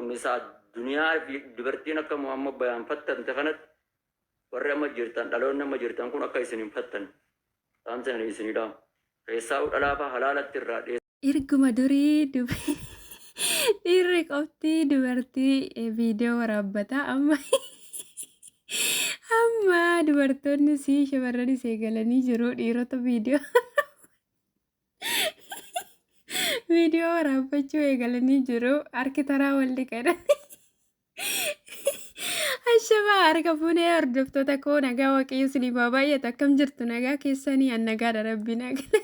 misaa duniyaa fi dubartiin akka Muhammad bayaan fattante kanatti warri amma jirtan dhaloonni amma jirtan kun akka isin hin fattan saamsan isinidha. Keessaa dhalaafa halaalatti irraa dhiyeessa. Erguma durii dhiirri qofti dubartii viidiyoo waraabbataa amma dubartoonni si shamarranis eegalanii jiru dhiirota viidiyoo waraabbachuu eegalanii jiru harki taraa walli qedan. Ashama harka fuunee hordoftoota koo nagaa waaqayyo sinifaa baay'atu akkam jirtu nagaa keessanii an nagaadha rabbi nagaa.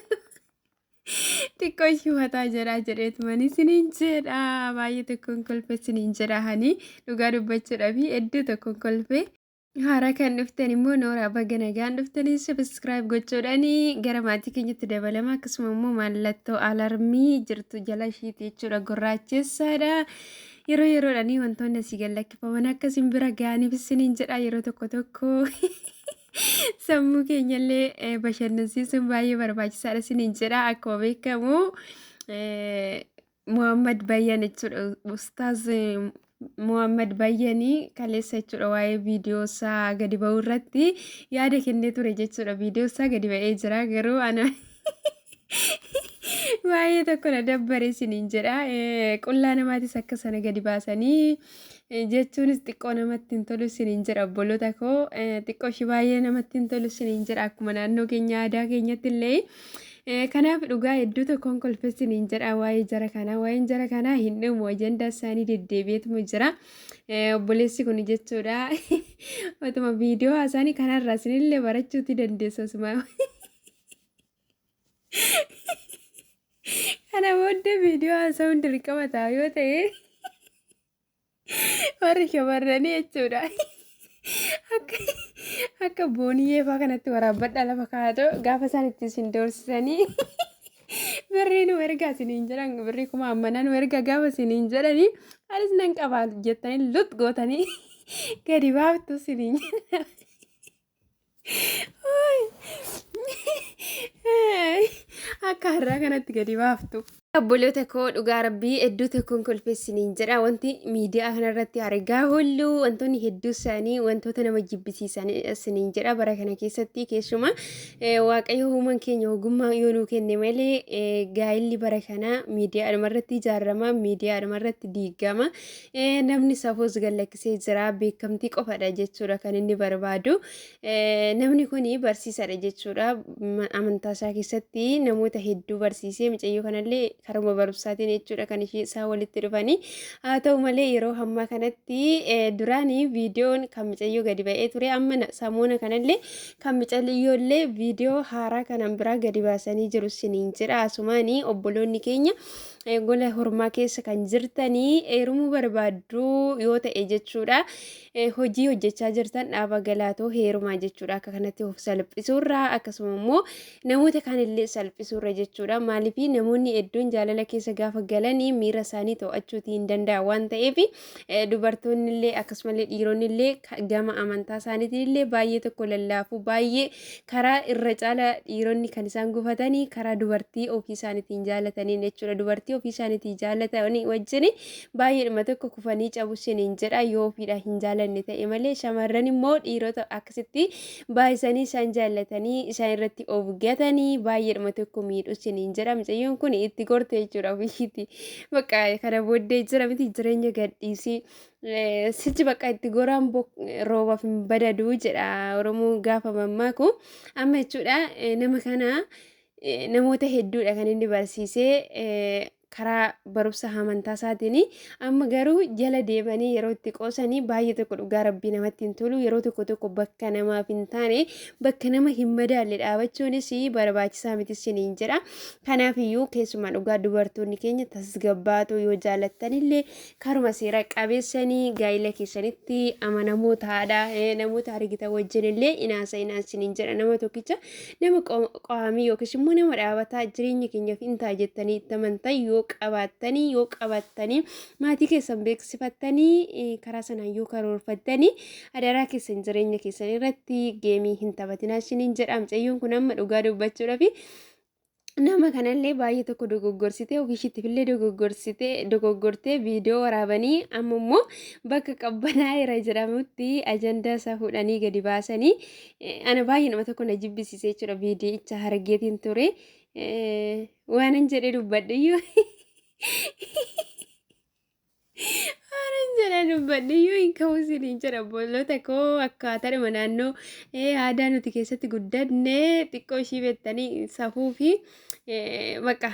Xiqqoo shifataa jedhaa jedheetumanii siniin jedha baay'ee tokkoon kolfee siniin jedha hani dhugaa dubbachuudhaa fi hedduu tokkoon kolfee. Haaraa kan dhuftan immoo nooraa baga nagaan dhuftanii subscribe gochuudhaanii gara maatii keenyatti dabalama akkasuma immoo mallattoo alarmii jirtu jala ishiiti jechuudha gurraachessaadha. Yeroo yeroodhaanii wantoonni asii gallakkifaman akka simbira ga'aniif siniin jedha yeroo tokko sammuu keenyallee bashannansiisuun baay'ee barbaachisaadha siniin jedha akkuma beekamu Muhammad Bayyan jechuudha ustaaz Muhammad Bayyanii kaleessa jechuudha waa'ee viidiyoo isaa gadi ba'uu irratti yaada kennee ture jechuudha viidiyoo isaa gadi ba'ee jira garuu ana baay'ee tokko na dabbare siniin jedha qullaa namaatis akka sana gadi baasanii jechuunis xiqqoo namatti hin tolu siniin jedha obboloota koo xiqqoo ishii baay'ee namatti hin tolu siniin jedha akkuma naannoo keenya aadaa keenyatti illee kanaaf dhugaa hedduu tokkoon kolfessiniin jedha waa'ee jara kanaa waa'een jara kanaa hin dhumu ajandaa isaanii deddeebi'eetuma jira obboleessi kun jechuudha otuma viidiyoo isaanii kanarraa isinillee barachuuti dandeessa osuma kana booddee viidiyoo haasa'uun dirqama ta'a yoo ta'e warri shamarranii jechuudha akka booniyyee fa'aa kanatti waraabbadha lafa kaa'atoo gaafa isaan itti isin doorsisanii birrii nu ergaa isiniin jedhan birrii kuma ammanaa nu erga gaafa isiniin jedhanii anis nan qabaa jettanii lut gootanii gadi baaftu isiniin jedhan. Akka har'aa kanatti gadi baaftu. Obboloota koo dhugaa rabbii hedduu tokkoon kolfessiniin jedha wanti miidiyaa kanarratti argaa hullu wantoonni hedduu isaanii wantoota nama jibbisiisan siniin jedha bara kana keessatti keessuma waaqayyo uumaan keenya ogummaa yoo nuu kenne malee gaa'illi bara kana miidiyaa dhumarratti ijaarama miidiyaa dhumarratti diigama namni safuus gallakkisee jira beekamtii qofadha jechuudha kan inni barbaadu namni kuni barsiisadha jechuudha amantaa isaa keessatti namoota hedduu barsiisee mucayyoo kanallee karuma barumsaatiin jechuudha kan isaa walitti dhufanii haa ta'u malee yeroo hammaa kanatti duraanii viidiyoon kan mucayyoo gadi ba'ee ture amma samuuna kanallee kan mucayyoollee viidiyoo haaraa kanan biraa gadi baasanii jiru siniin jedha asumaanii obboloonni keenya gola hormaa keessa kan jirtanii heerumuu barbaaddu yoo ta'e jechuudha hojii hojjechaa jirtan dhaaba galaatoo heerumaa jechuudha akka kanatti of salphisuurraa akkasuma immoo namoota kaanillee salphisuurra jechuudha maaliif namoonni hedduun jaalala keessa gaafa galanii miira isaanii to'achuutii hin danda'a waan ta'eef dubartoonni illee akkasumallee dhiironni illee gama amantaa isaaniitiin illee baay'ee tokko lallaafuu baay'ee karaa irra caala dhiironni kan isaan gufatanii karaa dubartii ofii isaaniitiin jaalataniin jechuudha dubartii ofii isaaniitiin jaalatanii wajjin baay'eedhuma tokko kufanii cabu siniin jedha yoo ofiidha hin jaalanne ta'e malee shamarran immoo dhiirota akkasitti baay'isanii isaan jaalatanii isaan irratti of gatanii baay'eedhuma tokko miidhu siniin jedha mucayyoon kun itti gorte jechuudha ofiitti bakka kana booddee jira miti jireenya gadhiisii sichi bakka itti goraan roobaaf hin badaduu jedha oromoo gaafa mammaaku amma jechuudha nama kana namoota hedduudha kan inni barsiisee karaa barumsa amantaa isaatiin amma garuu jala deemanii yeroo itti qoosanii baay'ee tokko dhugaa rabbii namatti hin tolu yeroo tokko bakka namaaf hin taane bakka nama hin madaalle dhaabachuunis barbaachisaa miti siniin jedha kanaafiyyuu keessumaa dhugaa dubartoonni keenya tasgabbaatoo yoo jaalattanillee karuma seera qabeessanii gaa'ila keessanitti amanamoo taadha namoota argitan wajjinillee inaasa siniin jedha nama tokkicha nama qaamii yookiis immoo nama dhaabataa jireenya keenyaaf hin ta'a jettanii itti amantan yoo qabattanii maatii keessan beeksifattanii karaa sanaan yoo karoorfattanii adaraa keessan jireenya keessan irratti geemii hin taphatinaa siniin jedha mucayyoon kun amma dhugaa dubbachuudhaaf nama kanallee baay'ee tokko dogoggorsitee ofiishittifillee dogoggortee viidiyoo waraabanii amma immoo bakka qabbanaa'eera jedhamutti ajandaa isaa fuudhanii gadi baasanii ana baay'ee nama tokko na jibbisiise jechuudha. Viidiyicha argeetiin ture waanan jedhee dubbadhiyyuu Jala dubbadhiyyuu hin ka'u isiniin jedha obboloota koo akkaataadhuma naannoo aadaa nuti keessatti guddanne xiqqoo ishii beektanii safuu fi bakka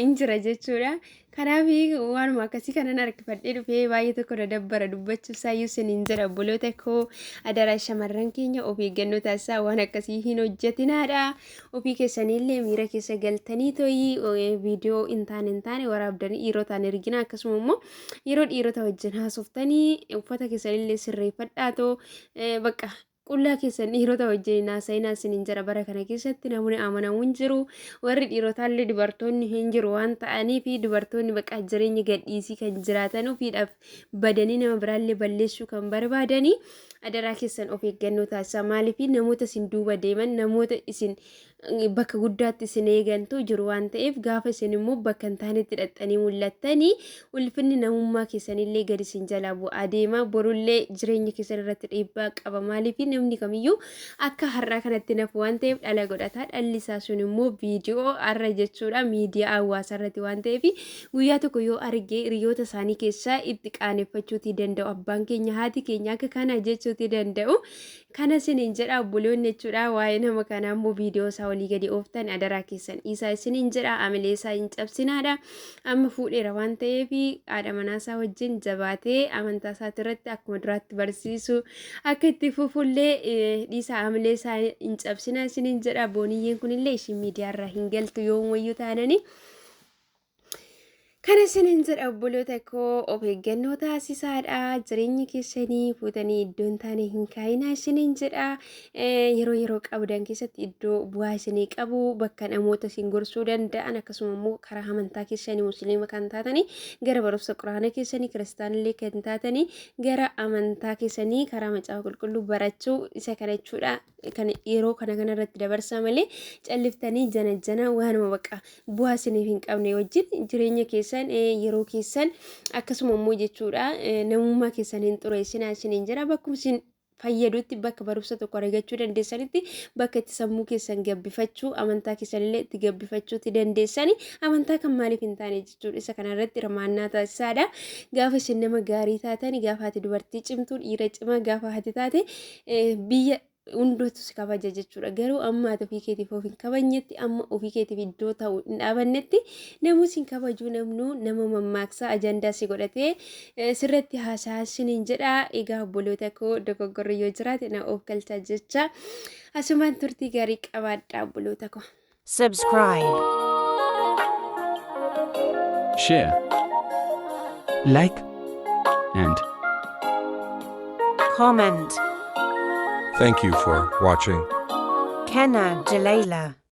hin jira jechuudha. Kanaaf waanuma akkasii kanan harkifadhee dhufee baay'ee tokko na dabbara dubbachuu isaayyuu isiniin jedha obboloota koo adaraa shamarran keenya of eeggannoo taasisaa waan akkasii hin hojjetinaadha. Ofii keessaniillee miira keessa galtanii to'ii viidiyoo hin taane waraabdanii dhiirotaan ergina akkasuma immoo yeroo dhiirota wajjin haasoftanii uffata keessanillee sirreeffadhaatoo bakka qullaa keessan dhiirota wajjin haasa'inaa isiniin jira bara kana keessatti namoonni amanamu hin jiru warri dhiirotaallee dubartoonni hin jiru waan ta'anii fi dubartoonni bakka jireenya gadhiisii kan jiraatan ofiidhaaf badanii nama biraallee balleessuu kan barbaadanii adaraa keessan of eeggannoo taasisaa maaliif namoota isin duuba deeman namoota isin bakka guddaatti isin eegantu jiru waan ta'eef gaafa isin immoo bakka hin taanetti dhaxxanii mul'attanii ulfinni namummaa keessanillee gadi isin jalaa bu'aa deema borullee jireenya keessan irratti dhiibbaa qaba maaliif namni kamiyyuu akka har'aa kanatti nafu waan ta'eef dhala godhataa dhalli isaa sun immoo viidiyoo har'a jechuudha miidiyaa hawaasaa irratti waan ta'eef guyyaa tokko yoo argee hiriyoota isaanii keessaa itti qaaneffachuutii danda'u abbaan keenya haati keenya akka kana jechuutii danda'u kana isiniin jedha obboloonni jechuudha waa'ee nama kanaa immoo viidiyoo isaa walii gadi ooftan adaraa keessan isaa isiniin jedha amilee isaa hin cabsinaadha amma fuudheera waan ta'eef haadha manaa isaa wajjin jabaatee amantaa isaati irratti akkuma duraatti barsiisu akka itti fufullee dhiisaa amilee isaa hin cabsinaa isiniin jedha booniyyeen kunillee ishiin miidiyaarraa hin galtu yoom wayyuu taananii kana isiniin jedha obboloota koo of eeggannoo taasisaadha jireenya keessanii fuutanii iddoo hin taane hin kaayinaa isiniin jedha yeroo qabdan keessatti iddoo bu'aa isinii qabu bakka namoota isin gorsuu danda'an akkasuma immoo karaa amantaa keessanii musliima kan taatanii gara barumsa quraana keessanii kiristaanillee kan taatanii gara amantaa keessanii karaa macaafa qulqulluu barachuu isa kana jechuudha kan yeroo kana irratti dabarsaa malee calliftanii jana waanuma bakka bu'aa isiniif hin qabne wajjin jireenya keessan yeroo keessan akkasuma immoo jechuudha namummaa keessan hin xureessinaa isiniin jira bakkuma isin fayyadutti bakka barumsa tokko argachuu dandeessanitti bakka itti sammuu keessan gabbifachuu amantaa keessanillee itti gabbifachuutti dandeessani amantaa kan maaliif hin taane jechuudha isa kana irratti hirmaannaa taasisaadha gaafa isin nama gaarii taatan gaafa ati dubartii cimtuu dhiira cimaa gaafa ati taate biyya hundootu si kabaja jechuudha garuu amma ati ofii keetiif of hin kabajnetti amma ofii keetiif iddoo ta'u hin dhaabannetti namuu sin kabajuu namnu nama mammaaksaa ajandaa si godhatee sirratti haasaa isiniin jedha egaa obboloota koo dogoggorri yoo jiraate na of galchaa jecha asumaan turtii gaarii qabaadha obboloota koo. Subscribe, share, like, and comment. Thank you for watching. Kenna Jalila.